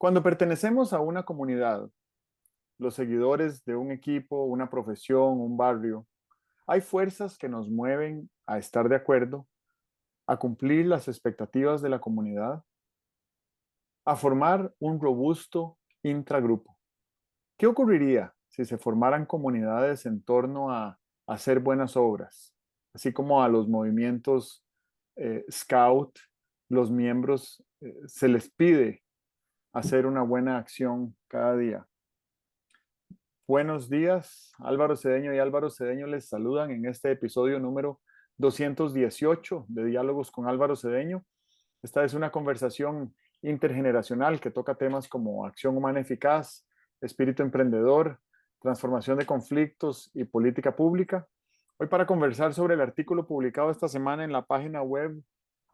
Cuando pertenecemos a una comunidad, los seguidores de un equipo, una profesión, un barrio, hay fuerzas que nos mueven a estar de acuerdo, a cumplir las expectativas de la comunidad, a formar un robusto intragrupo. ¿Qué ocurriría si se formaran comunidades en torno a hacer buenas obras? Así como a los movimientos Scout, los miembros se les pide hacer una buena acción cada día. Buenos días, Álvaro Cedeño y Álvaro Cedeño les saludan en este episodio número 218 de Diálogos con Álvaro Cedeño. Esta es una conversación intergeneracional que toca temas como acción humana eficaz, espíritu emprendedor, transformación de conflictos y política pública. Hoy para conversar sobre el artículo publicado esta semana en la página web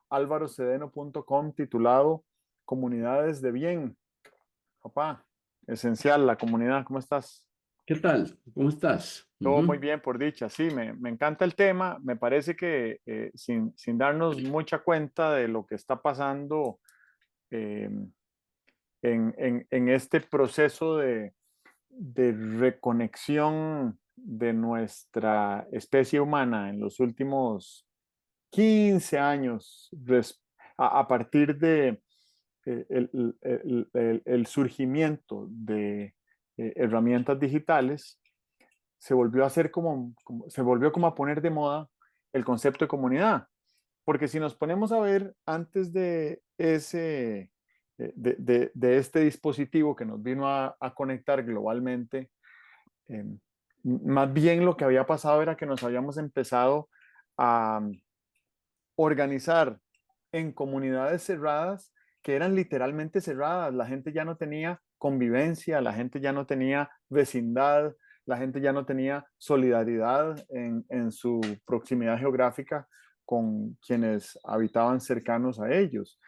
alvarocedeno.com titulado Comunidades de Bien. Papá, esencial la comunidad, ¿cómo estás? ¿Qué tal? ¿Cómo estás? Todo muy Ujú. bien, por dicha. Sí, me encanta el tema. Me parece que sin darnos mucha cuenta de lo que está pasando eh, en este proceso de reconexión de nuestra especie humana en los últimos 15 años, a partir de el surgimiento de herramientas digitales, se volvió a hacer se volvió como a poner de moda el concepto de comunidad. Porque si nos ponemos a ver antes de de este dispositivo que nos vino a conectar globalmente, eh, más bien lo que había pasado era que nos habíamos empezado a organizar en comunidades cerradas que eran literalmente cerradas. La gente ya no tenía convivencia, la gente ya no tenía vecindad, la gente ya no tenía solidaridad en su proximidad geográfica con quienes habitaban cercanos a ellos.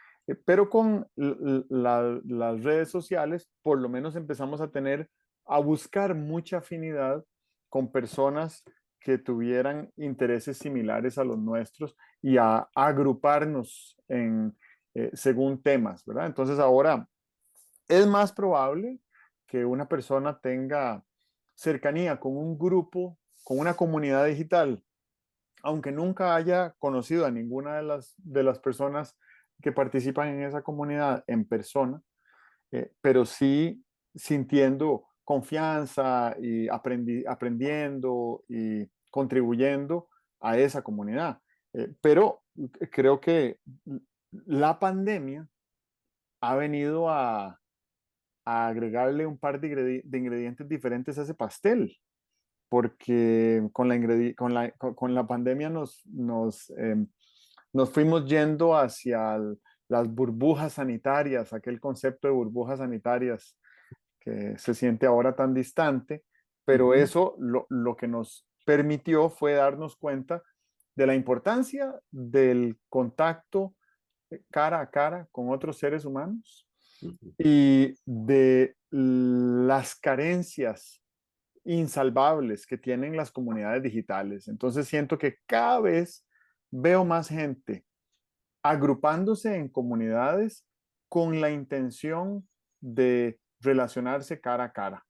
Pero con las redes sociales, por lo menos empezamos a buscar mucha afinidad con personas que tuvieran intereses similares a los nuestros y a agruparnos según temas, ¿verdad? Entonces ahora es más probable que una persona tenga cercanía con un grupo, con una comunidad digital, aunque nunca haya conocido a ninguna de las personas que participan en esa comunidad en persona, pero sí sintiendo confianza y aprendiendo y contribuyendo a esa comunidad. Pero creo que la pandemia ha venido a agregarle un par de ingredientes diferentes a ese pastel, porque con la pandemia nos fuimos yendo hacia las burbujas sanitarias, aquel concepto de burbujas sanitarias que se siente ahora tan distante, pero Ujú. eso lo que nos permitió fue darnos cuenta de la importancia del contacto cara a cara con otros seres humanos Ujú. y de las carencias insalvables que tienen las comunidades digitales. Entonces siento que cada vez veo más gente agrupándose en comunidades con la intención de relacionarse cara a cara.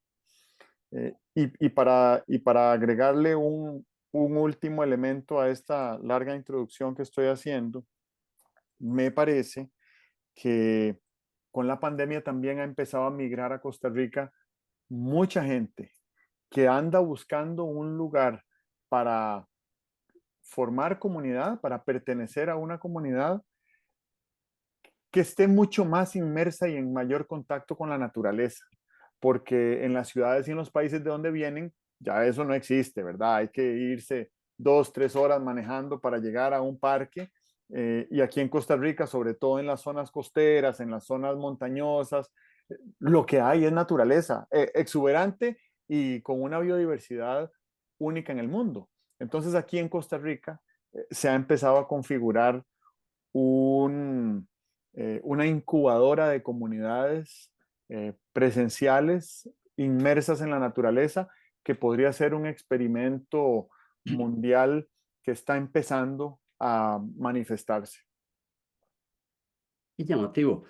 Y para agregarle un último elemento a esta larga introducción que estoy haciendo, me parece que con la pandemia también ha empezado a migrar a Costa Rica mucha gente que anda buscando un lugar para formar comunidad, para pertenecer a una comunidad que esté mucho más inmersa y en mayor contacto con la naturaleza, porque en las ciudades y en los países de donde vienen, ya eso no existe, ¿verdad? Hay que irse 2, 3 horas manejando para llegar a un parque. Y aquí en Costa Rica, sobre todo en las zonas costeras, en las zonas montañosas, lo que hay es naturaleza, exuberante y con una biodiversidad única en el mundo. Entonces aquí en Costa Rica se ha empezado a configurar un, una incubadora de comunidades presenciales inmersas en la naturaleza que podría ser un experimento mundial que está empezando a manifestarse. Qué llamativo.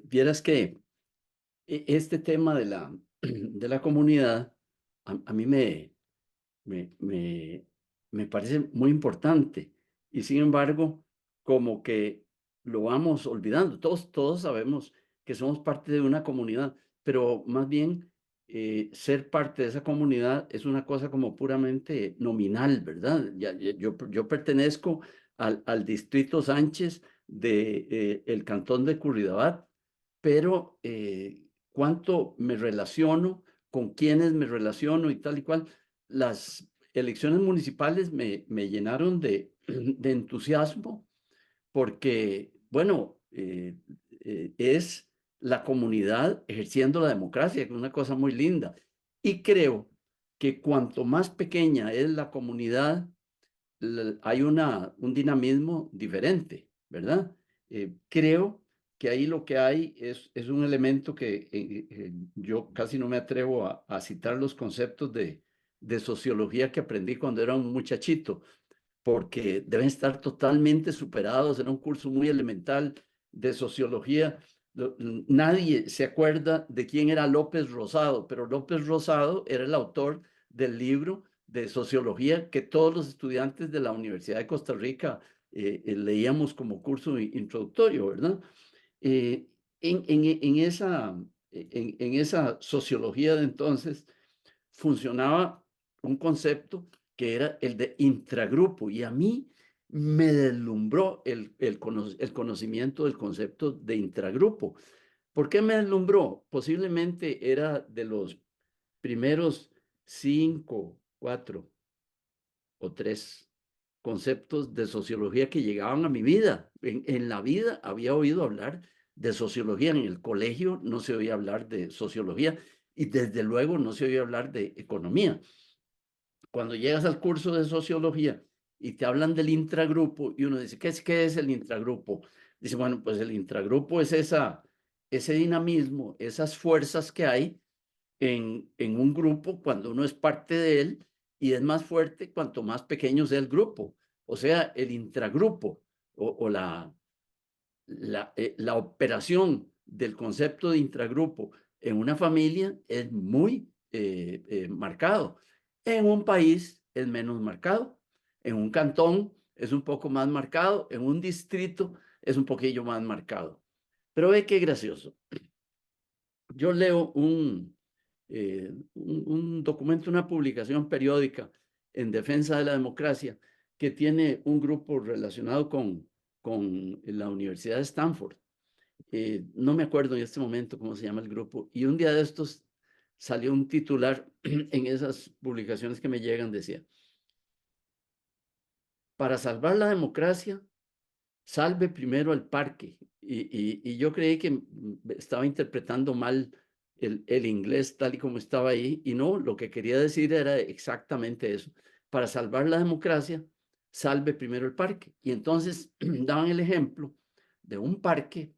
Vieras que Este tema de de la comunidad a mí me, me, me parece muy importante y sin embargo, como que lo vamos olvidando. Todos sabemos que somos parte de una comunidad, pero más bien ser parte de esa comunidad es una cosa como puramente nominal, ¿verdad? Yo pertenezco al distrito Sánchez de el cantón de Curridabat, pero cuánto me relaciono, con quiénes me relaciono y tal y cual. Las elecciones municipales me llenaron de entusiasmo porque, bueno, es la comunidad ejerciendo la democracia, que es una cosa muy linda. Y creo que cuanto más pequeña es la comunidad, hay un dinamismo diferente, ¿verdad? Creo que ahí lo que hay es un elemento que yo casi no me atrevo a citar los conceptos de sociología que aprendí cuando era un muchachito, porque deben estar totalmente superados. Era un curso muy elemental de sociología. Nadie se acuerda de quién era López Rosado, pero López Rosado era el autor del libro de sociología que todos los estudiantes de la Universidad de Costa Rica leíamos como curso introductorio, ¿verdad? Eh, en esa sociología de entonces funcionaba un concepto que era el de intragrupo y a mí me deslumbró el conocimiento del concepto de intragrupo. ¿Por qué me deslumbró? Posiblemente era de los primeros 5, 4 o 3 conceptos de sociología que llegaban a mi vida. En la vida había oído hablar de sociología, en el colegio no se oía hablar de sociología y desde luego no se oía hablar de economía. Cuando llegas al curso de sociología y te hablan del intragrupo y uno dice, qué es el intragrupo? Dice, bueno, pues el intragrupo es ese dinamismo, esas fuerzas que hay en un grupo cuando uno es parte de él y es más fuerte cuanto más pequeño sea el grupo. O sea, el intragrupo o la operación del concepto de intragrupo en una familia es muy marcado. En un país es menos marcado. En un cantón es un poco más marcado. En un distrito es un poquillo más marcado. Pero ve qué gracioso. Yo leo un documento, una publicación periódica en defensa de la democracia que tiene un grupo relacionado con la Universidad de Stanford. No me acuerdo en este momento cómo se llama el grupo. Y un día de estos salió un titular en esas publicaciones que me llegan, decía, para salvar la democracia, salve primero al parque. Y yo creí que estaba interpretando mal el inglés tal y como estaba ahí. Y no, lo que quería decir era exactamente eso. Para salvar la democracia, salve primero el parque. Y entonces daban el ejemplo de un parque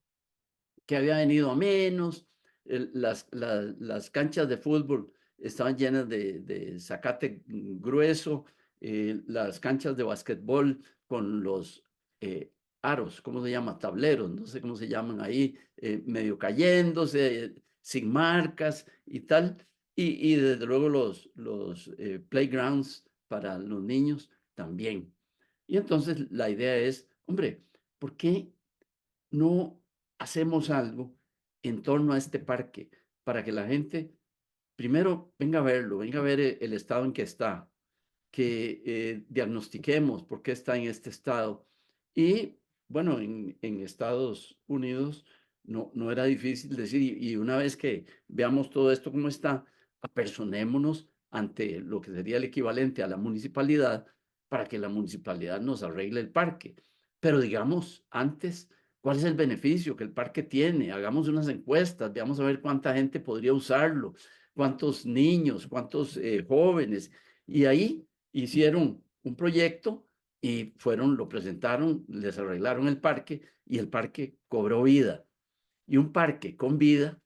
que había venido a menos, las canchas de fútbol estaban llenas de zacate grueso, las canchas de basquetbol con los aros, ¿cómo se llama? Tableros, no sé cómo se llaman ahí, medio cayéndose, sin marcas y tal. Y desde luego los playgrounds para los niños también. Y entonces la idea es, hombre, ¿por qué no hacemos algo en torno a este parque para que la gente primero venga a verlo, venga a ver el estado en que está, que diagnostiquemos por qué está en este estado? Y bueno, en Estados Unidos no era difícil decir, y una vez que veamos todo esto como está, apersonémonos ante lo que sería el equivalente a la municipalidad para que la municipalidad nos arregle el parque. Pero digamos, antes, ¿cuál es el beneficio que el parque tiene? Hagamos unas encuestas, veamos a ver cuánta gente podría usarlo, cuántos niños, cuántos jóvenes. Y ahí hicieron un proyecto y lo presentaron, les arreglaron el parque y el parque cobró vida. Y un parque con vida,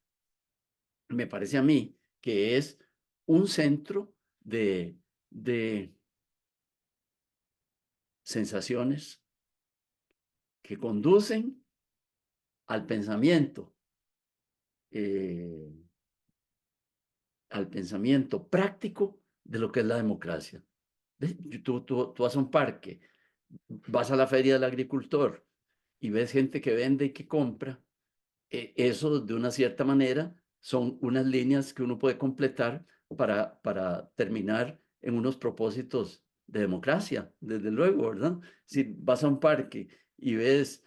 me parece a mí, que es un centro de sensaciones que conducen al pensamiento, eh, al pensamiento práctico de lo que es la democracia. ¿Ves? Tú vas a un parque, vas a la feria del agricultor y ves gente que vende y que compra. Eso, de una cierta manera, son unas líneas que uno puede completar para terminar en unos propósitos de democracia, desde luego, ¿verdad? Si vas a un parque y ves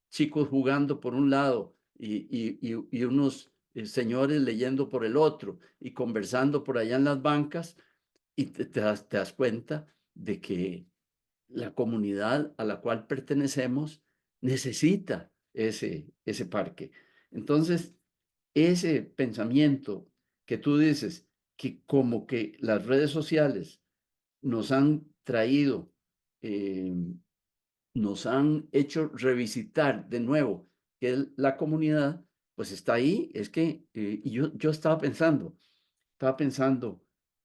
chicos jugando por un lado y unos señores leyendo por el otro y conversando por allá en las bancas, y te das cuenta de que la comunidad a la cual pertenecemos necesita ese parque. Entonces, ese pensamiento que tú dices, que como que las redes sociales nos han traído, eh, nos han hecho revisitar de nuevo que es la comunidad, pues está ahí. Es que y yo estaba pensando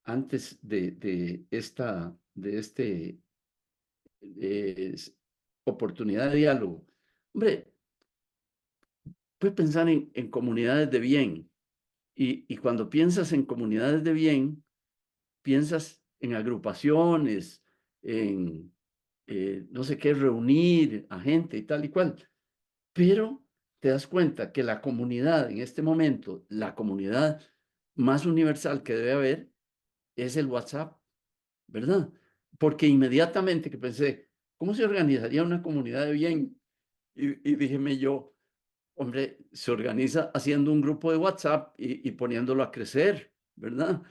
antes de este oportunidad de diálogo. Hombre, puedes pensar en comunidades de bien y cuando piensas en comunidades de bien, piensas en agrupaciones, en no sé qué, reunir a gente y tal y cual, pero te das cuenta que la comunidad en este momento, la comunidad más universal que debe haber es el WhatsApp, ¿verdad? Porque inmediatamente que pensé, ¿cómo se organizaría una comunidad de bien? Y díjeme yo, hombre, se organiza haciendo un grupo de WhatsApp y poniéndolo a crecer, ¿verdad?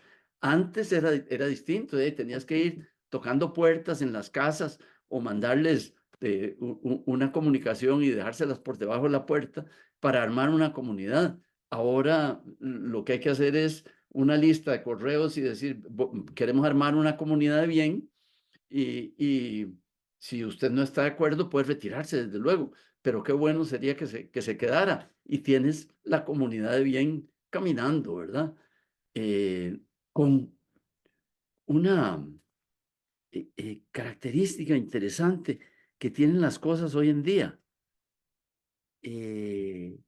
Antes era distinto, tenías que ir tocando puertas en las casas o mandarles una comunicación y dejárselas por debajo de la puerta para armar una comunidad. Ahora lo que hay que hacer es una lista de correos y decir, queremos armar una comunidad de bien y si usted no está de acuerdo, puede retirarse, desde luego, pero qué bueno sería que se quedara y tienes la comunidad de bien caminando, ¿verdad? Con una característica interesante que tienen las cosas hoy en día. Eh,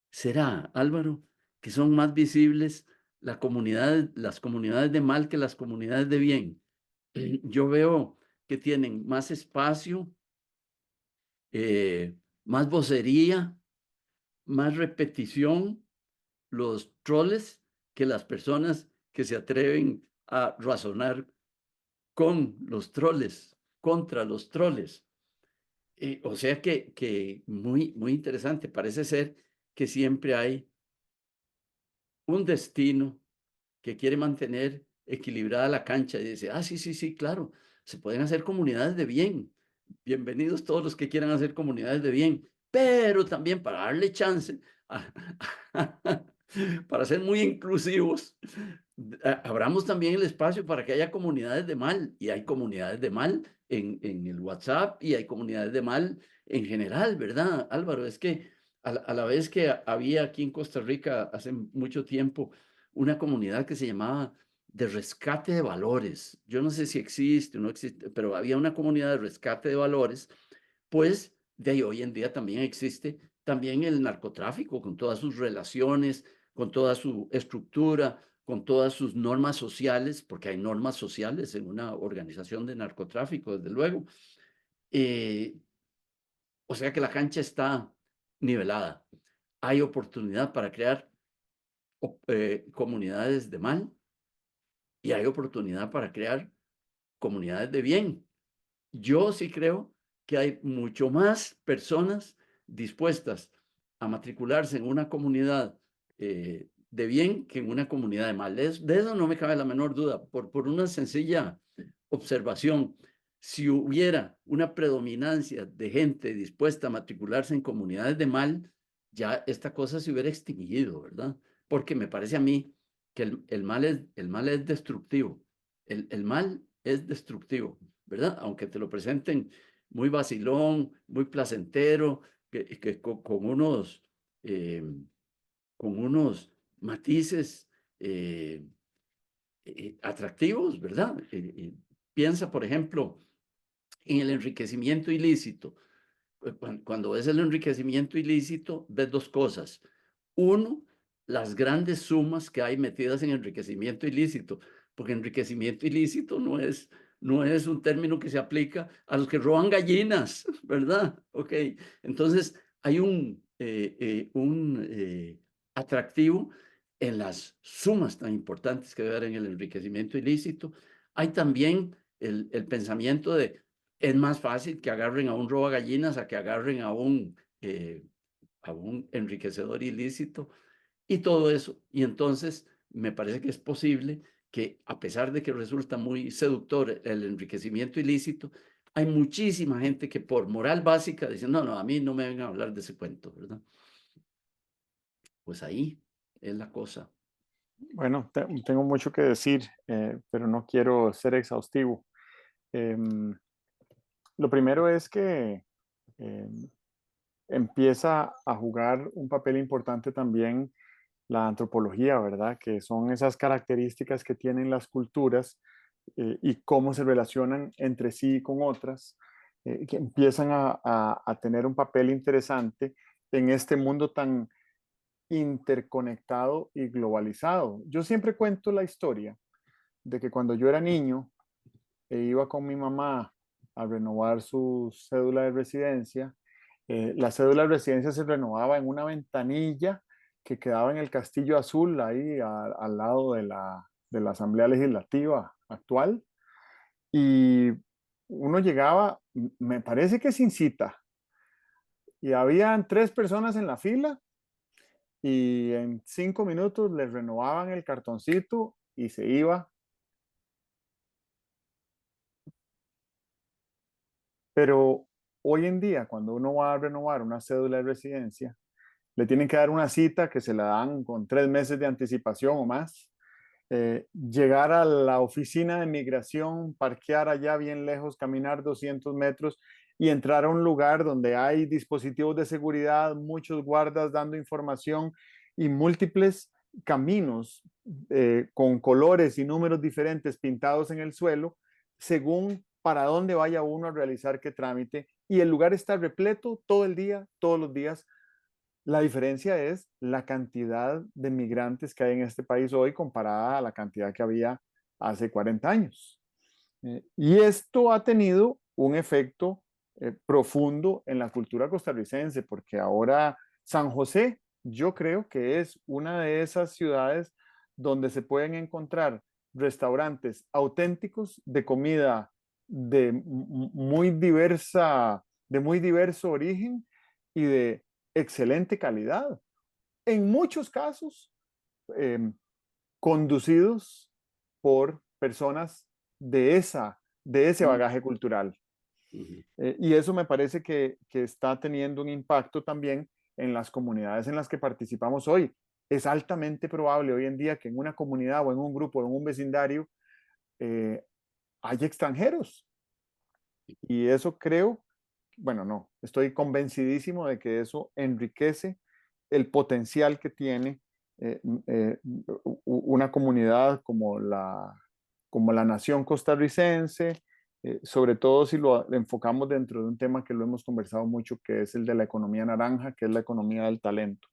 Será, Álvaro, que son más visibles las comunidades de mal que las comunidades de bien. Yo veo que tienen más espacio, más vocería, más repetición los troles que las personas que se atreven a razonar con los troles, contra los troles. O sea que muy interesante. Parece ser que siempre hay un destino que quiere mantener equilibrada la cancha y dice, sí, sí, sí, claro, se pueden hacer comunidades de bien. Bienvenidos todos los que quieran hacer comunidades de bien, pero también para darle chance, a- para ser muy inclusivos, abramos también el espacio para que haya comunidades de mal, y hay comunidades de mal en el WhatsApp y hay comunidades de mal en general, ¿verdad, Álvaro? Es que a la vez que había aquí en Costa Rica hace mucho tiempo una comunidad que se llamaba de rescate de valores. Yo no sé si existe o no existe, pero había una comunidad de rescate de valores, pues de ahí hoy en día también existe también el narcotráfico con todas sus relaciones, con toda su estructura, con todas sus normas sociales, porque hay normas sociales en una organización de narcotráfico, desde luego. Eh, o sea que la cancha está nivelada. Hay oportunidad para crear comunidades de mal y hay oportunidad para crear comunidades de bien. Yo sí creo que hay mucho más personas dispuestas a matricularse en una comunidad de bien que en una comunidad de mal. De eso no me cabe la menor duda, por una sencilla observación. Si hubiera una predominancia de gente dispuesta a matricularse en comunidades de mal, ya esta cosa se hubiera extinguido, ¿verdad? Porque me parece a mí que el mal es destructivo. El mal es destructivo, ¿verdad? Aunque te lo presenten muy vacilón, muy placentero, eh, con unos matices eh, atractivos, ¿verdad? Piensa, por ejemplo, en el enriquecimiento ilícito. Cuando ves el enriquecimiento ilícito, ves dos cosas. Uno, las grandes sumas que hay metidas en enriquecimiento ilícito, porque enriquecimiento ilícito no es un término que se aplica a los que roban gallinas, ¿verdad? Ok, entonces hay un atractivo en las sumas tan importantes que debe haber en el enriquecimiento ilícito. Hay también el pensamiento de, es más fácil que agarren a un roba gallinas a que agarren a un enriquecedor ilícito y todo eso. Y entonces me parece que es posible que, a pesar de que resulta muy seductor el enriquecimiento ilícito, hay muchísima gente que por moral básica dice, no, no, a mí no me vengan a hablar de ese cuento, ¿verdad? Pues ahí es la cosa. Bueno, tengo mucho que decir, pero no quiero ser exhaustivo. Lo primero es que em, empieza a jugar un papel importante también la antropología, ¿verdad? Que son esas características que tienen las culturas y cómo se relacionan entre sí y con otras, que empiezan a tener un papel interesante en este mundo tan interconectado y globalizado. Yo siempre cuento la historia de que cuando yo era niño e iba con mi mamá a renovar su cédula de residencia, la cédula de residencia se renovaba en una ventanilla que quedaba en el Castillo Azul, ahí al lado de la Asamblea Legislativa actual. Y uno llegaba, me parece que sin cita, y habían 3 personas en la fila y en 5 minutos les renovaban el cartoncito y se iba. Pero hoy en día, cuando uno va a renovar una cédula de residencia, le tienen que dar una cita que se la dan con 3 meses de anticipación o más. Llegar a la oficina de migración, parquear allá bien lejos, caminar 200 metros y entrar a un lugar donde hay dispositivos de seguridad, muchos guardas dando información y múltiples caminos con colores y números diferentes pintados en el suelo, según para dónde vaya uno a realizar qué trámite. Y el lugar está repleto todo el día, todos los días. La diferencia es la cantidad de migrantes que hay en este país hoy comparada a la cantidad que había hace 40 años. Y esto ha tenido un efecto profundo en la cultura costarricense, porque ahora San José, yo creo que es una de esas ciudades donde se pueden encontrar restaurantes auténticos de comida muy diversa, de muy diverso origen y de excelente calidad. En muchos casos, eh, conducidos por personas de ese Mm, bagaje cultural. ujú. Y eso me parece que está teniendo un impacto también en las comunidades en las que participamos hoy. Es altamente probable hoy en día que en una comunidad o en un grupo, o en un vecindario, eh, hay extranjeros. Y eso creo, bueno, no, estoy convencidísimo de que eso enriquece el potencial que tiene una comunidad como la nación costarricense, sobre todo si lo enfocamos dentro de un tema que lo hemos conversado mucho, que es el de la economía naranja, que es la economía del talento.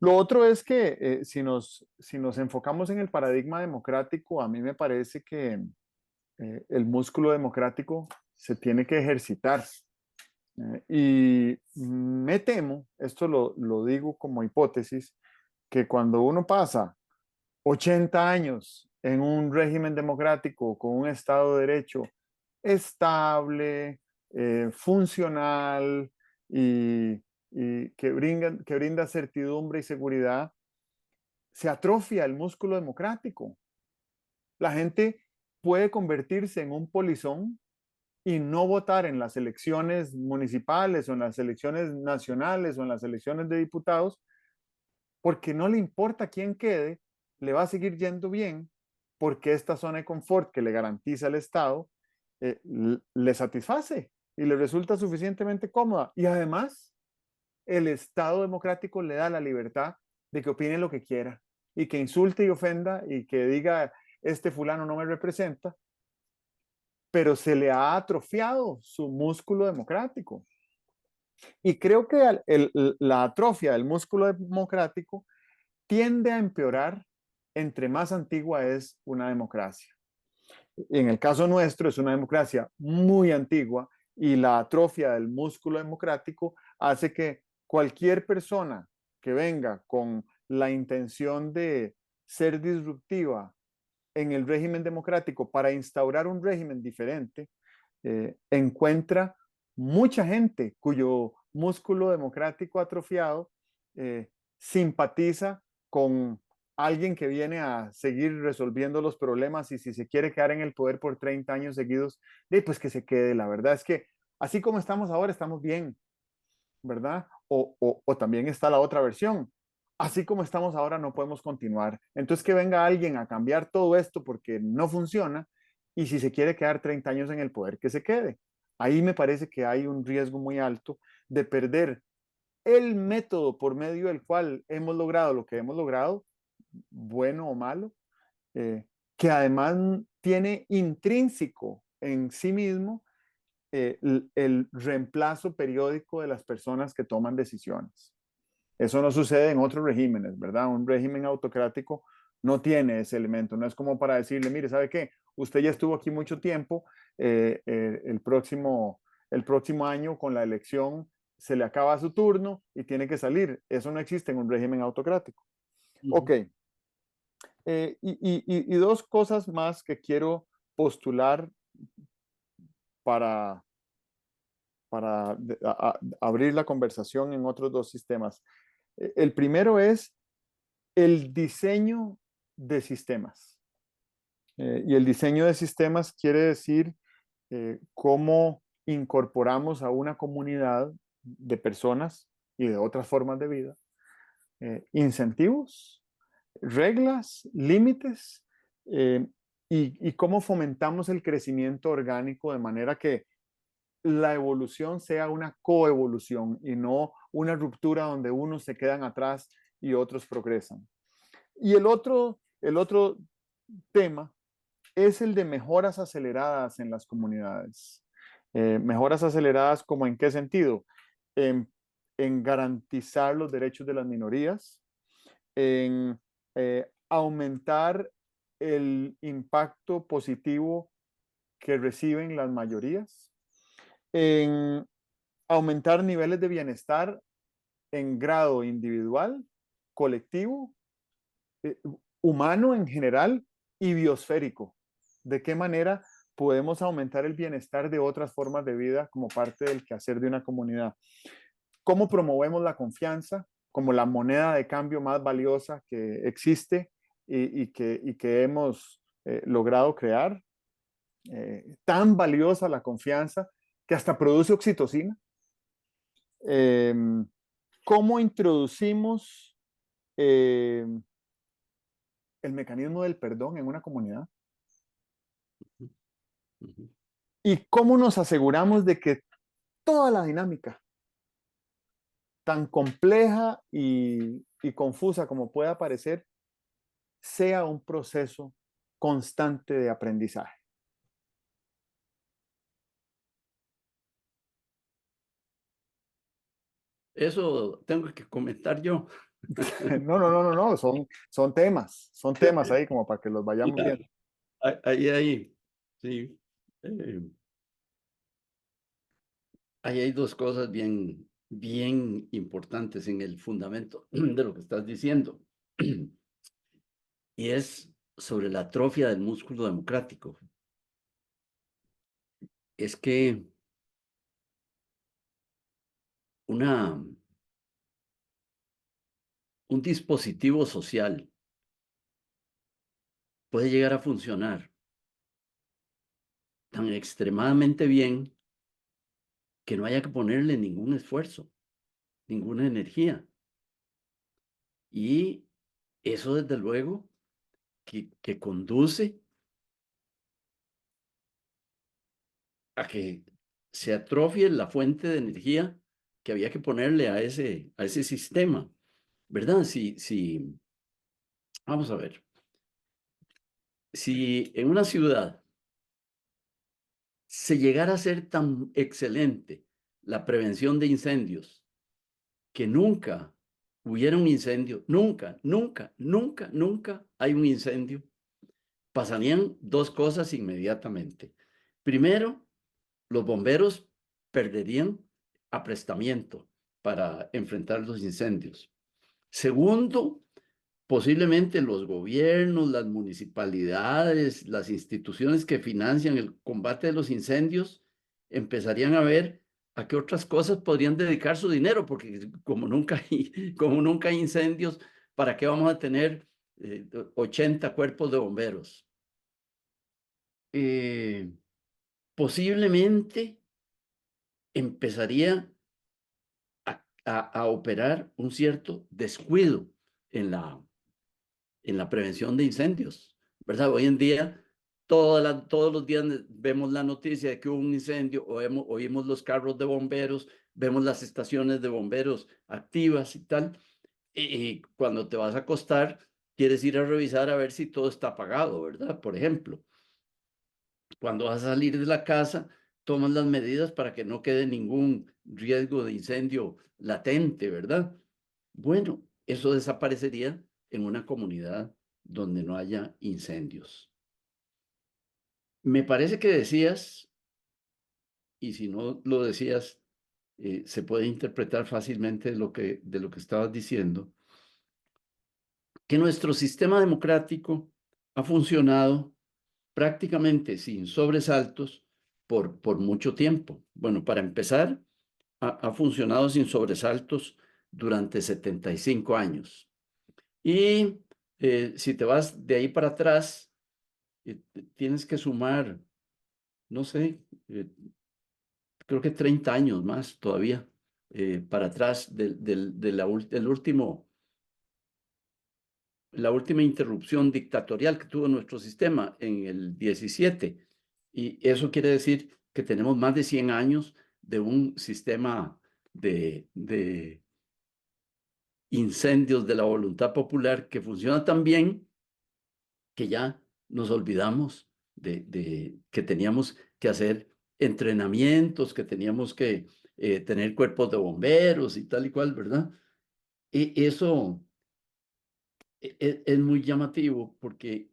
Lo otro es que si nos enfocamos en el paradigma democrático, a mí me parece que el músculo democrático se tiene que ejercitar. Y me temo, esto lo digo como hipótesis, que cuando uno pasa 80 años en un régimen democrático con un Estado de Derecho estable, funcional y que brinda certidumbre y seguridad, se atrofia el músculo democrático. La gente puede convertirse en un polizón y no votar en las elecciones municipales o en las elecciones nacionales o en las elecciones de diputados, porque no le importa quién quede, le va a seguir yendo bien, porque esta zona de confort que le garantiza el Estado le satisface y le resulta suficientemente cómoda. Y además, el Estado democrático le da la libertad de que opine lo que quiera y que insulte y ofenda y que diga, este fulano no me representa, pero se le ha atrofiado su músculo democrático. Y creo que la atrofia del músculo democrático tiende a empeorar entre más antigua es una democracia. En el caso nuestro es una democracia muy antigua y la atrofia del músculo democrático hace que cualquier persona que venga con la intención de ser disruptiva en el régimen democrático para instaurar un régimen diferente, encuentra mucha gente cuyo músculo democrático atrofiado simpatiza con alguien que viene a seguir resolviendo los problemas y si se quiere quedar en el poder por 30 años seguidos, pues que se quede. La verdad es que así como estamos ahora, estamos bien, ¿verdad? O también está la otra versión. Así como estamos ahora, no podemos continuar. Entonces, que venga alguien a cambiar todo esto porque no funciona y si se quiere quedar 30 años en el poder, que se quede. Ahí me parece que hay un riesgo muy alto de perder el método por medio del cual hemos logrado lo que hemos logrado, bueno o malo, que además tiene intrínseco en sí mismo el reemplazo periódico de las personas que toman decisiones. Eso no sucede en otros regímenes, ¿verdad? Un régimen autocrático no tiene ese elemento, no es como para decirle, mire, ¿sabe qué? Usted ya estuvo aquí mucho tiempo, el próximo año con la elección se le acaba su turno y tiene que salir. Eso no existe en un régimen autocrático. Ok, Ujú. y dos cosas más que quiero postular para, para abrir la conversación en otros dos sistemas. El primero es el diseño de sistemas. Y el diseño de sistemas quiere decir cómo incorporamos a una comunidad de personas y de otras formas de vida incentivos, reglas, límites y cómo fomentamos el crecimiento orgánico de manera que la evolución sea una coevolución y no una ruptura donde unos se quedan atrás y otros progresan. Y el otro tema es el de mejoras aceleradas en las comunidades. Mejoras aceleradas, ¿como en qué sentido? En, en garantizar los derechos de las minorías, en aumentar el impacto positivo que reciben las mayorías, en aumentar niveles de bienestar en grado individual, colectivo, eh, humano en general y biosférico. ¿De qué manera podemos aumentar el bienestar de otras formas de vida como parte del quehacer de una comunidad? ¿Cómo promovemos la confianza como la moneda de cambio más valiosa que existe y que hemos logrado crear? Tan valiosa la confianza que hasta produce oxitocina. Eh, ¿Cómo introducimos eh, el mecanismo del perdón en una comunidad? Ujú. ¿Y cómo nos aseguramos de que toda la dinámica, tan compleja y confusa como pueda parecer, sea un proceso constante de aprendizaje? Eso tengo que comentar yo. No, no, no, no, no, son temas ahí como para que los vayamos Claro, viendo. ahí, sí. eh, Ahí hay dos cosas bien importantes en el fundamento de lo que estás diciendo. Y es sobre la atrofia del músculo democrático. Es que una, un dispositivo social puede llegar a funcionar tan extremadamente bien que no haya que ponerle ningún esfuerzo, ninguna energía. Y eso, desde luego, que conduce a que se atrofie la fuente de energía que había que ponerle a ese sistema, ¿verdad? Vamos a ver, si en una ciudad se llegara a ser tan excelente la prevención de incendios, que nunca hubiera un incendio, nunca, nunca, nunca, nunca hay un incendio, pasarían dos cosas inmediatamente. Primero, los bomberos perderían aprestamiento para enfrentar los incendios. Segundo, posiblemente los gobiernos, las municipalidades, las instituciones que financian el combate de los incendios empezarían a ver a qué otras cosas podrían dedicar su dinero, porque como nunca hay incendios, ¿para qué vamos a tener 80 cuerpos de bomberos? Eh, Posiblemente empezaría a operar un cierto descuido en la prevención de incendios, ¿verdad? Hoy en día, todos los días vemos la noticia de que hubo un incendio, oímos los carros de bomberos, vemos las estaciones de bomberos activas y tal, y cuando te vas a acostar, quieres ir a revisar a ver si todo está apagado, ¿verdad? Por ejemplo, cuando vas a salir de la casa, tomas las medidas para que no quede ningún riesgo de incendio latente, ¿verdad? Bueno, eso desaparecería en una comunidad donde no haya incendios. Me parece que decías, y si no lo decías, se puede interpretar fácilmente de lo que estabas diciendo, que nuestro sistema democrático ha funcionado prácticamente sin sobresaltos por mucho tiempo. Bueno, para empezar, ha funcionado sin sobresaltos durante 75 años. Y si te vas de ahí para atrás, tienes que sumar, no sé, creo que 30 años más todavía para atrás la última interrupción dictatorial que tuvo nuestro sistema en el 17. Y eso quiere decir que tenemos más de 100 años de un sistema de incendios de la voluntad popular que funciona tan bien que ya nos olvidamos de que teníamos que hacer entrenamientos, que teníamos que tener cuerpos de bomberos y tal y cual, ¿verdad? Y eso es muy llamativo porque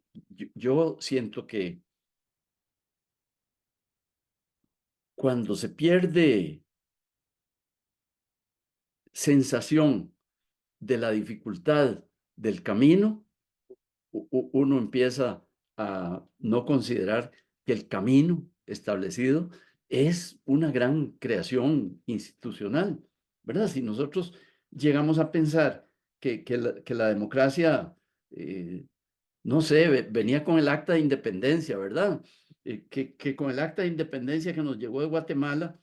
yo siento que cuando se pierde sensación de la dificultad del camino, uno empieza a no considerar que el camino establecido es una gran creación institucional, ¿verdad? Si nosotros llegamos a pensar que la democracia, eh, no sé, venía con el acta de independencia, ¿verdad? Que con el acta de independencia que nos llegó de Guatemala,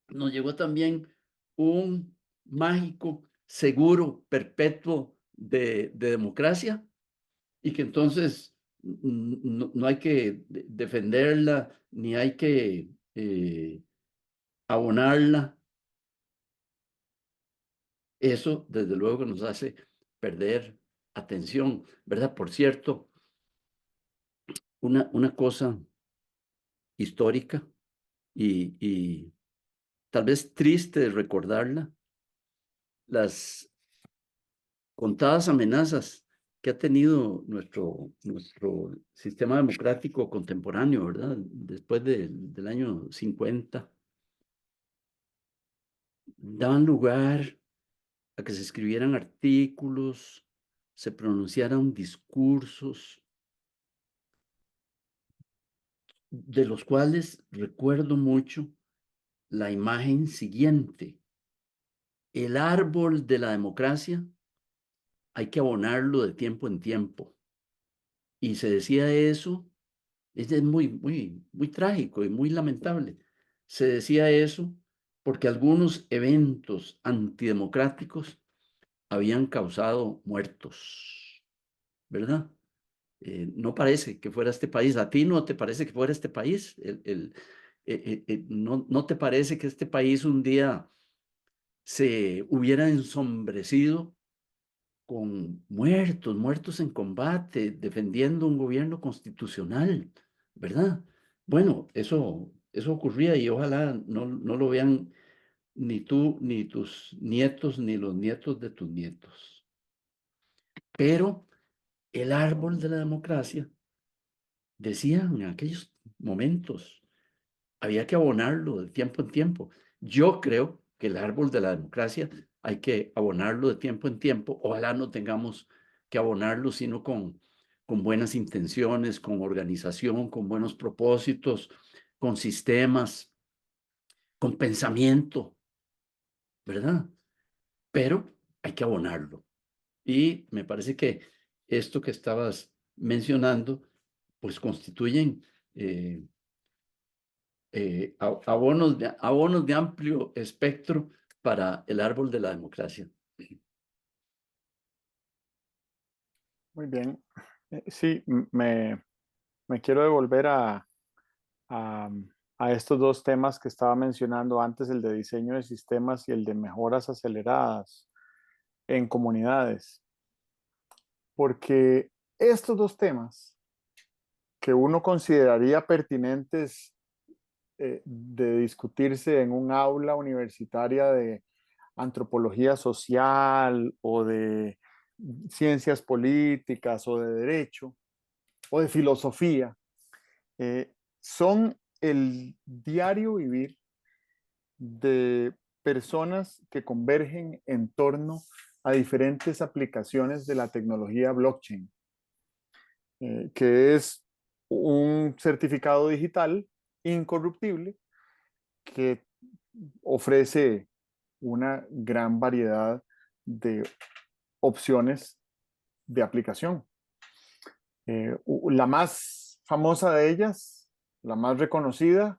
nos llegó también un mágico, seguro, perpetuo de democracia y que entonces no hay que defenderla, ni hay que abonarla. Eso, desde luego, que nos hace perder atención, ¿verdad? Por cierto, una cosa histórica y tal vez triste de recordarla, las contadas amenazas que ha tenido nuestro sistema democrático contemporáneo, ¿verdad? Después del año 50, daban lugar a que se escribieran artículos, se pronunciaran discursos, de los cuales recuerdo mucho la imagen siguiente: el árbol de la democracia hay que abonarlo de tiempo en tiempo. Y se decía eso, es muy, muy, muy trágico y muy lamentable. Se decía eso porque algunos eventos antidemocráticos habían causado muertos, ¿verdad? No parece que fuera este país. ¿A ti no te parece que fuera este país? ¿No te parece que este país un día se hubiera ensombrecido con muertos en combate, defendiendo un gobierno constitucional, ¿verdad? Bueno, eso ocurría y ojalá no lo vean ni tú, ni tus nietos, ni los nietos de tus nietos. Pero el árbol de la democracia, decía en aquellos momentos, había que abonarlo de tiempo en tiempo. Yo creo que el árbol de la democracia hay que abonarlo de tiempo en tiempo. Ojalá no tengamos que abonarlo, sino con buenas intenciones, con organización, con buenos propósitos, con sistemas, con pensamiento, ¿verdad? Pero hay que abonarlo. Y me parece que esto que estabas mencionando, pues constituyen abonos de amplio espectro para el árbol de la democracia. Muy bien. Sí, me quiero devolver a, a estos dos temas que estaba mencionando antes, el de diseño de sistemas y el de mejoras aceleradas en comunidades, porque estos dos temas que uno consideraría pertinentes de discutirse en un aula universitaria de antropología social o de ciencias políticas o de derecho o de filosofía, eh, son el diario vivir de personas que convergen en torno a diferentes aplicaciones de la tecnología blockchain, que es un certificado digital incorruptible que ofrece una gran variedad de opciones de aplicación. La más famosa de ellas, la más reconocida,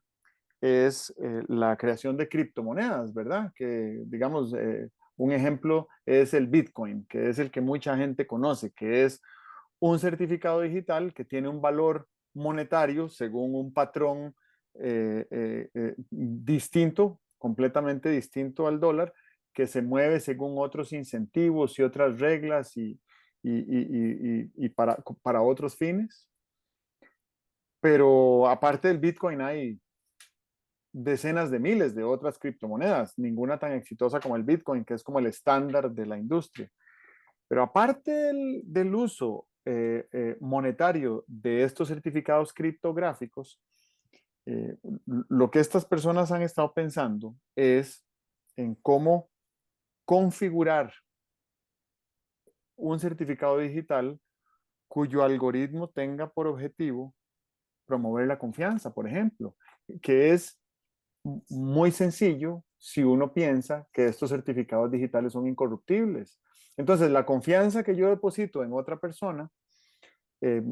es la creación de criptomonedas, ¿verdad? Que, digamos, un ejemplo es el Bitcoin, que es el que mucha gente conoce, que es un certificado digital que tiene un valor monetario según un patrón distinto, completamente distinto al dólar, que se mueve según otros incentivos y otras reglas y para otros fines. Pero aparte del Bitcoin hay decenas de miles de otras criptomonedas, ninguna tan exitosa como el Bitcoin, que es como el estándar de la industria. Pero aparte del uso monetario de estos certificados criptográficos, lo que estas personas han estado pensando es en cómo configurar un certificado digital cuyo algoritmo tenga por objetivo promover la confianza, por ejemplo, que es muy sencillo si uno piensa que estos certificados digitales son incorruptibles. Entonces, la confianza que yo deposito en otra persona, eh,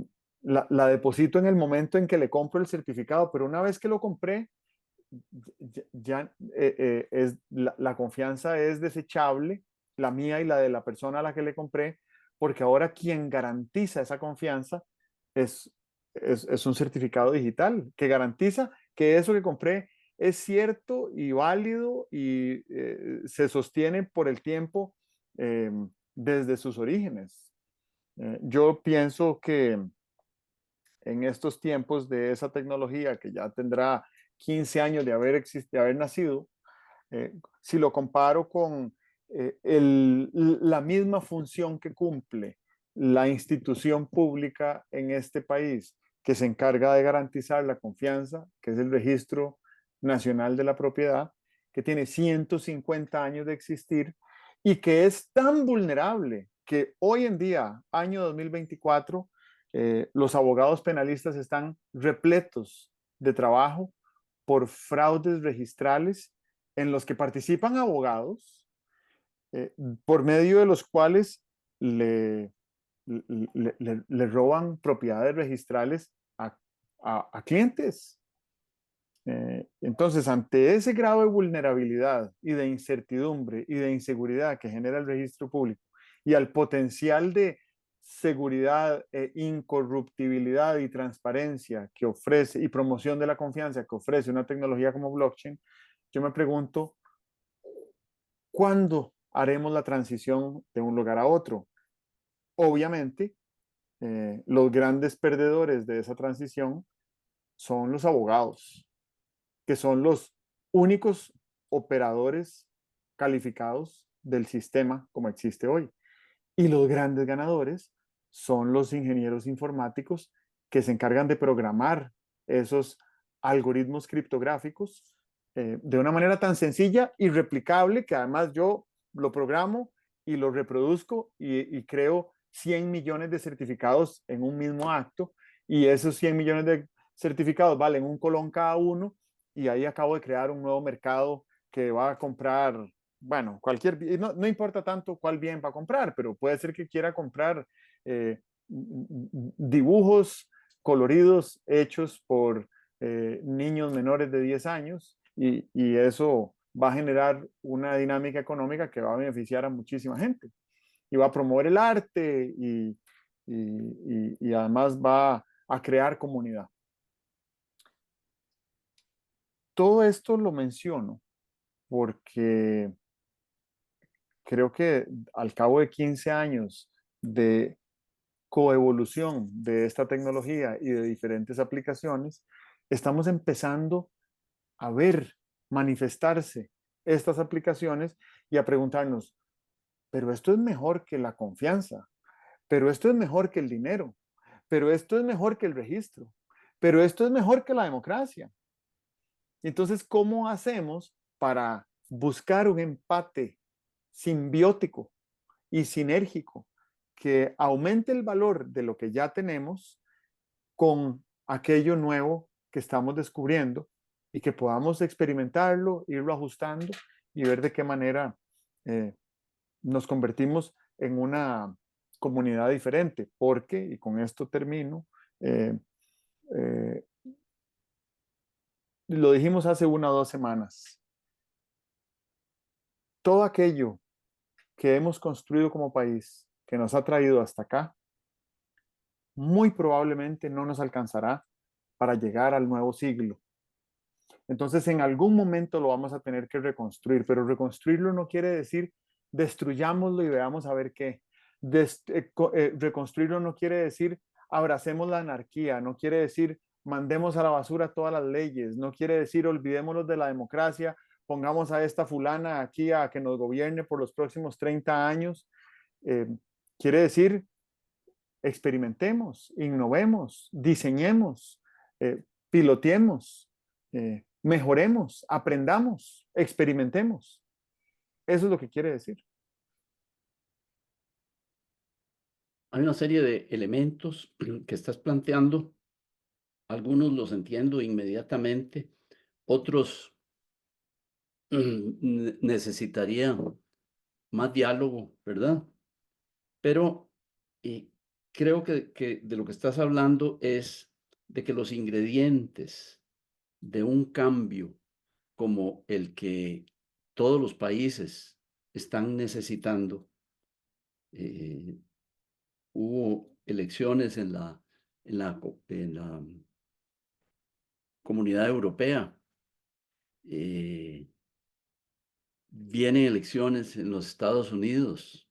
la deposito en el momento en que le compro el certificado, pero una vez que lo compré, ya la confianza es desechable, la mía y la de la persona a la que le compré, porque ahora quien garantiza esa confianza es, es un certificado digital que garantiza que eso que compré es cierto y válido y se sostiene por el tiempo eh, desde sus orígenes. Yo pienso que en estos tiempos de esa tecnología que ya tendrá 15 años de haber nacido, si lo comparo con la misma función que cumple la institución pública en este país, que se encarga de garantizar la confianza, que es el Registro Nacional de la Propiedad, que tiene 150 años de existir y que es tan vulnerable que hoy en día, año 2024, los abogados penalistas están repletos de trabajo por fraudes registrales en los que participan abogados, eh, por medio de los cuales le, le roban propiedades registrales a clientes. Entonces, ante ese grado de vulnerabilidad y de incertidumbre y de inseguridad que genera el registro público y al potencial de seguridad, incorruptibilidad y transparencia que ofrece y promoción de la confianza que ofrece una tecnología como blockchain, yo me pregunto, ¿cuándo haremos la transición de un lugar a otro? Obviamente, los grandes perdedores de esa transición son los abogados, que son los únicos operadores calificados del sistema como existe hoy. Y los grandes ganadores son los ingenieros informáticos que se encargan de programar esos algoritmos criptográficos de una manera tan sencilla y replicable que además yo lo programo y lo reproduzco y creo 100 millones de certificados en un mismo acto y esos 100 millones de certificados valen un colón cada uno y ahí acabo de crear un nuevo mercado que va a comprar, bueno, no importa tanto cuál bien va a comprar, pero puede ser que quiera comprar dibujos coloridos hechos por niños menores de 10 años y eso va a generar una dinámica económica que va a beneficiar a muchísima gente y va a promover el arte y además va a crear comunidad. Todo esto lo menciono porque creo que al cabo de 15 años de coevolución de esta tecnología y de diferentes aplicaciones, estamos empezando a ver manifestarse estas aplicaciones y a preguntarnos, pero esto es mejor que la confianza, pero esto es mejor que el dinero, pero esto es mejor que el registro, pero esto es mejor que la democracia. Entonces, ¿cómo hacemos para buscar un empate simbiótico y sinérgico que aumente el valor de lo que ya tenemos con aquello nuevo que estamos descubriendo y que podamos experimentarlo, irlo ajustando y ver de qué manera nos convertimos en una comunidad diferente? Porque, y con esto termino, eh, eh, lo dijimos hace 1 o 2 semanas, todo aquello que hemos construido como país, que nos ha traído hasta acá, muy probablemente no nos alcanzará para llegar al nuevo siglo. Entonces, en algún momento lo vamos a tener que reconstruir, pero reconstruirlo no quiere decir destruyámoslo y veamos a ver qué. Reconstruirlo no quiere decir abracemos la anarquía, no quiere decir mandemos a la basura todas las leyes, no quiere decir olvidémonos de la democracia, pongamos a esta fulana aquí a que nos gobierne por los próximos 30 años. Eh, Quiere decir experimentemos, innovemos, diseñemos, piloteemos, mejoremos, aprendamos, experimentemos. Eso es lo que quiere decir. Hay una serie de elementos que estás planteando. Algunos los entiendo inmediatamente, otros necesitaría más diálogo, ¿verdad? Pero creo que de lo que estás hablando es de que los ingredientes de un cambio como el que todos los países están necesitando. eh, Hubo elecciones en la Comunidad Europea. eh, Vienen elecciones en los Estados Unidos.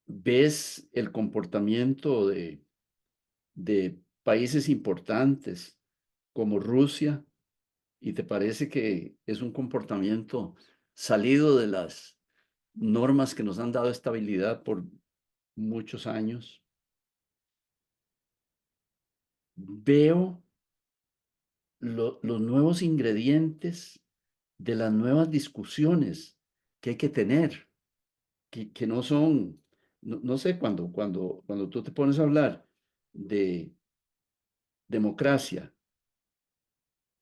Ves el comportamiento de países importantes como Rusia y te parece que es un comportamiento salido de las normas que nos han dado estabilidad por muchos años. Veo los nuevos ingredientes de las nuevas discusiones que hay que tener, que no son, no sé, cuando tú te pones a hablar de democracia,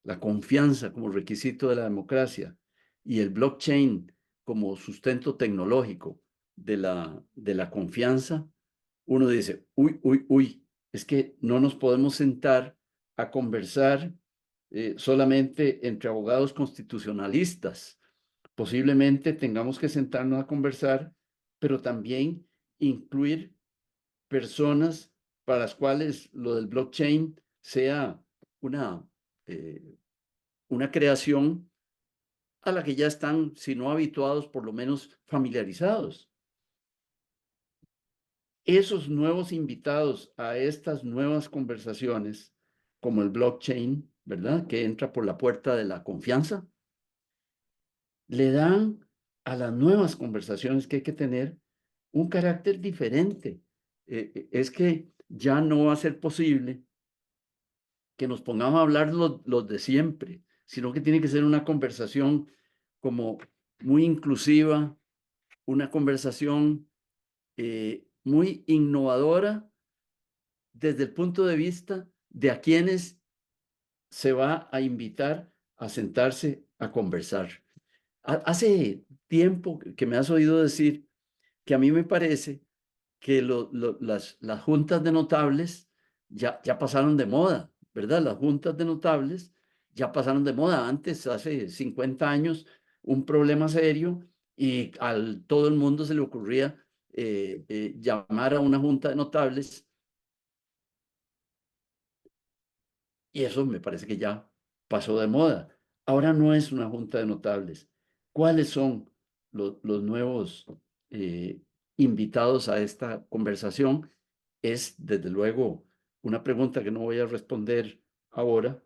la confianza como requisito de la democracia y el blockchain como sustento tecnológico de la confianza, uno dice, uy, uy, uy, es que no nos podemos sentar a conversar solamente entre abogados constitucionalistas. Posiblemente tengamos que sentarnos a conversar, pero también incluir personas para las cuales lo del blockchain sea una, eh, una creación a la que ya están, si no habituados, por lo menos familiarizados. Esos nuevos invitados a estas nuevas conversaciones, como el blockchain, ¿verdad? Que entra por la puerta de la confianza, le dan a las nuevas conversaciones que hay que tener un carácter diferente. Es que ya no va a ser posible que nos pongamos a hablar los de siempre, sino que tiene que ser una conversación como muy inclusiva, una conversación muy innovadora desde el punto de vista de a quienes se va a invitar a sentarse a conversar. Hace tiempo que me has oído decir que a mí me parece que las juntas de notables ya pasaron de moda, ¿verdad? Las juntas de notables ya pasaron de moda. Antes, hace 50 años, un problema serio y al todo el mundo se le ocurría llamar a una junta de notables y eso me parece que ya pasó de moda. Ahora no es una junta de notables. ¿Cuáles son los nuevos eh, invitados a esta conversación? Es, desde luego, una pregunta que no voy a responder ahora,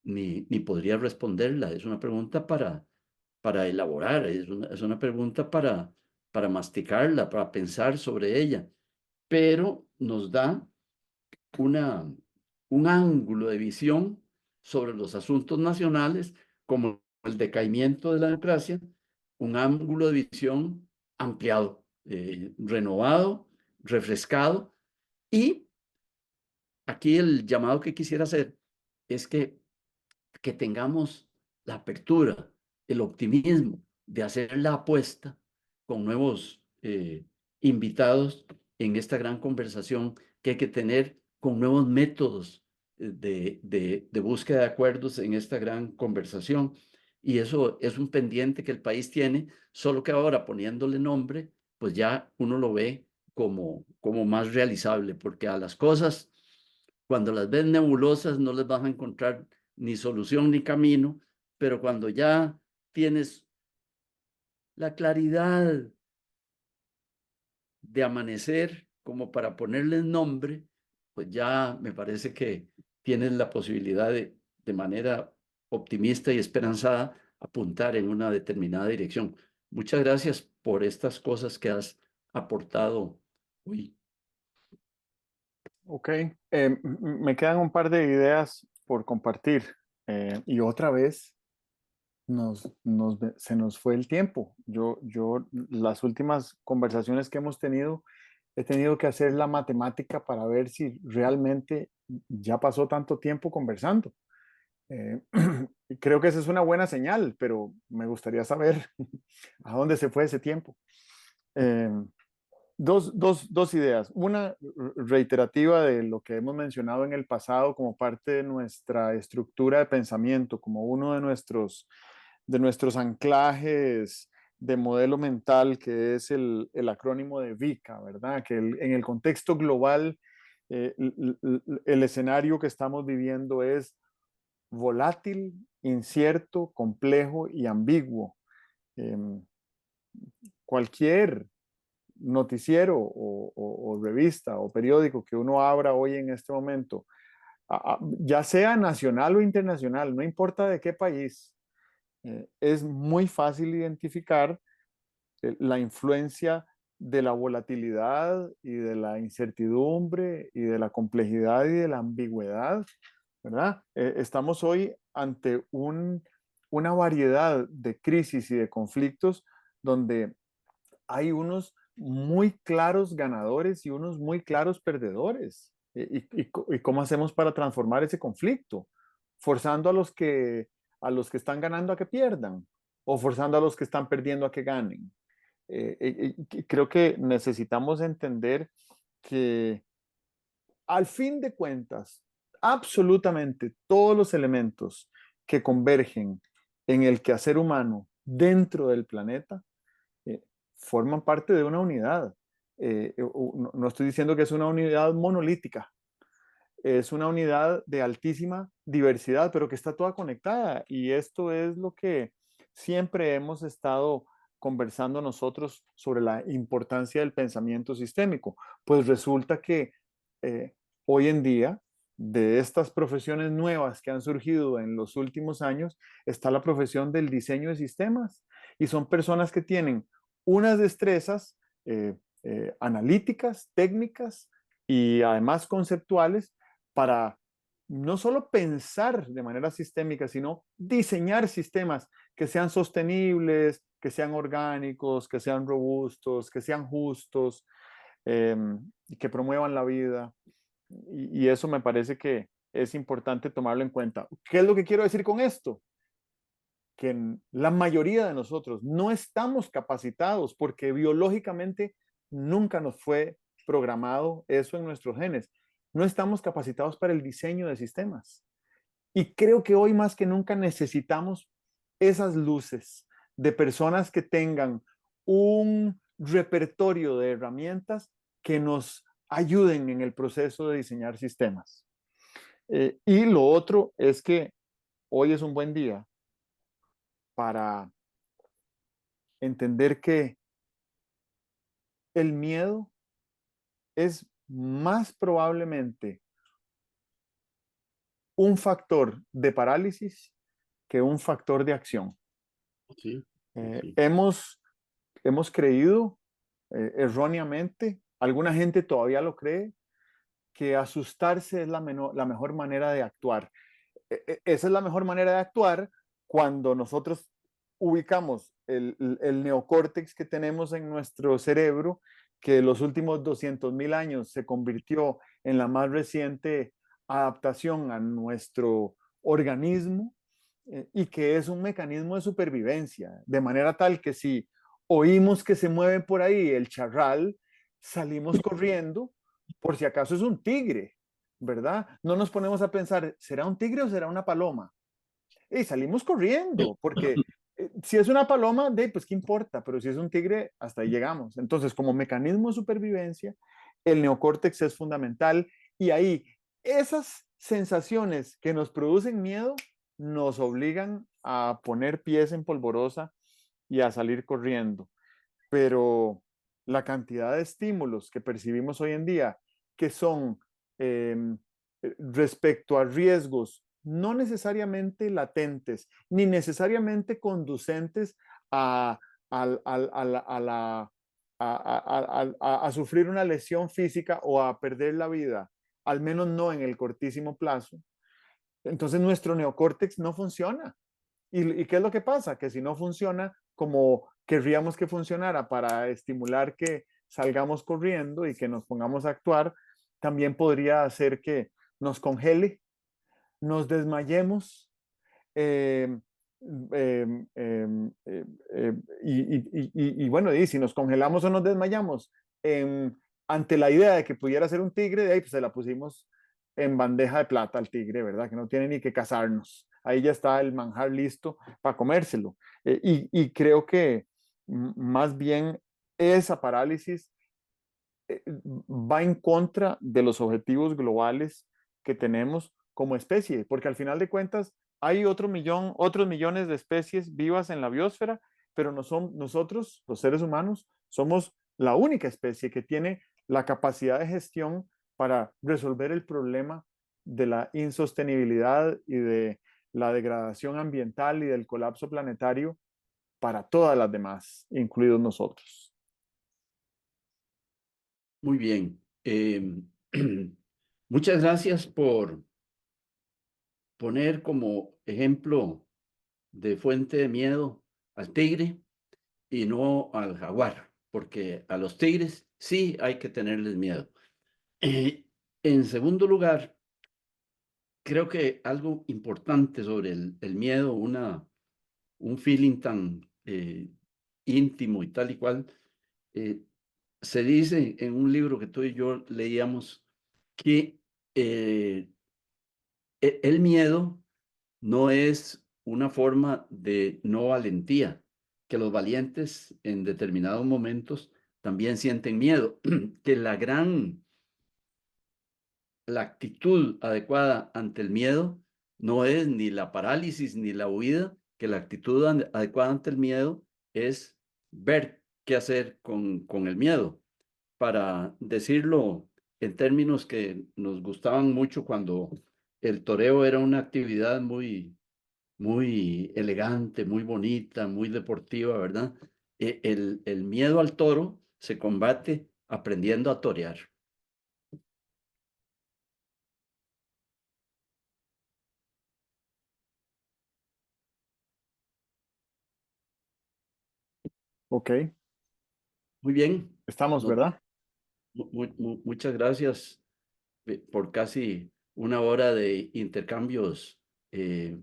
ni podría responderla. Es una pregunta para elaborar, es una pregunta para masticarla, para pensar sobre ella, pero nos da una, un ángulo de visión sobre los asuntos nacionales, como el decaimiento de la democracia, un ángulo de visión ampliado, renovado, refrescado. Y aquí el llamado que quisiera hacer es que tengamos la apertura, el optimismo de hacer la apuesta con nuevos invitados en esta gran conversación que hay que tener con nuevos métodos de búsqueda de acuerdos en esta gran conversación. Y eso es un pendiente que el país tiene, solo que ahora poniéndole nombre, pues ya uno lo ve como más realizable, porque a las cosas, cuando las ves nebulosas, no les vas a encontrar ni solución ni camino, pero cuando ya tienes la claridad de amanecer como para ponerles nombre, pues ya me parece que tienes la posibilidad de manera optimista y esperanzada apuntar en una determinada dirección. Muchas gracias por estas cosas que has aportado hoy. Ok, me quedan un par de ideas por compartir y otra vez se nos fue el tiempo. Las últimas conversaciones que hemos tenido, he tenido que hacer la matemática para ver si realmente ya pasó tanto tiempo conversando. Eh, y creo que esa es una buena señal, pero me gustaría saber a dónde se fue ese tiempo. Eh, dos ideas. Una reiterativa de lo que hemos mencionado en el pasado como parte de nuestra estructura de pensamiento, como uno de nuestros anclajes de modelo mental, que es el acrónimo de VICA, ¿verdad? Que en el contexto global, el escenario que estamos viviendo es volátil, incierto, complejo y ambiguo. Eh, Cualquier noticiero o revista o periódico que uno abra hoy en este momento, ya sea nacional o internacional, no importa de qué país, es muy fácil identificar la influencia de la volatilidad y de la incertidumbre y de la complejidad y de la ambigüedad, ¿verdad? Estamos hoy ante una variedad de crisis y de conflictos donde hay unos muy claros ganadores y unos muy claros perdedores. ¿Y cómo hacemos para transformar ese conflicto? Forzando a los que están ganando a que pierdan o forzando a los que están perdiendo a que ganen. Creo que necesitamos entender que al fin de cuentas, absolutamente todos los elementos que convergen en el quehacer humano dentro del planeta eh, forman parte de una unidad. No estoy diciendo que es una unidad monolítica, es una unidad de altísima diversidad, pero que está toda conectada. Y esto es lo que siempre hemos estado conversando nosotros sobre la importancia del pensamiento sistémico. Pues resulta que eh, hoy en día de estas profesiones nuevas que han surgido en los últimos años está la profesión del diseño de sistemas. Y son personas que tienen unas destrezas analíticas, técnicas y además conceptuales para no solo pensar de manera sistémica, sino diseñar sistemas que sean sostenibles, que sean orgánicos, que sean robustos, que sean justos, eh, que promuevan la vida. Y eso me parece que es importante tomarlo en cuenta. ¿Qué es lo que quiero decir con esto? Que la mayoría de nosotros no estamos capacitados porque biológicamente nunca nos fue programado eso en nuestros genes. No estamos capacitados para el diseño de sistemas. Y creo que hoy más que nunca necesitamos esas luces de personas que tengan un repertorio de herramientas que nos ayuden en el proceso de diseñar sistemas. Y lo otro es que hoy es un buen día para entender que el miedo es más probablemente un factor de parálisis que un factor de acción. Sí, sí, Hemos creído erróneamente, alguna gente todavía lo cree, que asustarse es la mejor manera de actuar. Esa es la mejor manera de actuar cuando nosotros ubicamos el neocórtex que tenemos en nuestro cerebro, que en los últimos 200.000 años se convirtió en la más reciente adaptación a nuestro organismo y que es un mecanismo de supervivencia, de manera tal que si oímos que se mueve por ahí el charral, salimos corriendo por si acaso es un tigre, ¿verdad? No nos ponemos a pensar, ¿será un tigre o será una paloma? Y salimos corriendo, porque si es una paloma, pues qué importa, pero si es un tigre, hasta ahí llegamos. Entonces, como mecanismo de supervivencia, el neocórtex es fundamental y ahí esas sensaciones que nos producen miedo nos obligan a poner pies en polvorosa y a salir corriendo. Pero la cantidad de estímulos que percibimos hoy en día, que son eh, respecto a riesgos no necesariamente latentes, ni necesariamente conducentes a, a, a sufrir una lesión física o a perder la vida, al menos no en el cortísimo plazo. Entonces nuestro neocórtex no funciona. ¿Y qué es lo que pasa? Que si no funciona como querríamos que funcionara para estimular que salgamos corriendo y que nos pongamos a actuar, también podría hacer que nos congele, nos desmayemos, eh, eh, eh, eh, y bueno, y si nos congelamos o nos desmayamos ante la idea de que pudiera ser un tigre, de ahí pues se la pusimos en bandeja de plata al tigre, ¿verdad? Que no tiene ni que cazarnos. Ahí ya está el manjar listo para comérselo. Creo que más bien esa parálisis va en contra de los objetivos globales que tenemos como especie, porque al final de cuentas hay otros millones de especies vivas en la biosfera, pero no son, nosotros, los seres humanos, somos la única especie que tiene la capacidad de gestión para resolver el problema de la insostenibilidad y de la degradación ambiental y del colapso planetario para todas las demás, incluidos nosotros. muy bien. Muchas gracias por poner como ejemplo de fuente de miedo al tigre y no al jaguar, porque a los tigres sí hay que tenerles miedo. En segundo lugar, creo que algo importante sobre el miedo, un feeling tan íntimo y tal y cual, eh, se dice en un libro que tú y yo leíamos que eh, el miedo no es una forma de no valentía, que los valientes en determinados momentos también sienten miedo, que la actitud adecuada ante el miedo no es ni la parálisis ni la huida, que la actitud adecuada ante el miedo es ver qué hacer con el miedo. Para decirlo en términos que nos gustaban mucho cuando el toreo era una actividad muy elegante, muy bonita, muy deportiva, ¿verdad? El miedo al toro se combate aprendiendo a torear. Ok, Muy bien. estamos, Nos- ¿verdad? muchas gracias por casi una hora de intercambios. eh,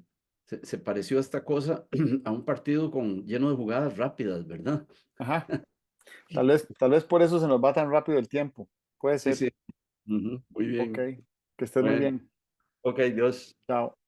se pareció esta cosa a un partido lleno de jugadas rápidas, ¿verdad? Ajá. Tal vez por eso se nos va tan rápido el tiempo. Puede Sí, ser. sí. Ujú, muy Ok, bien. que estés muy Bueno, bien. ok, Dios. Chao.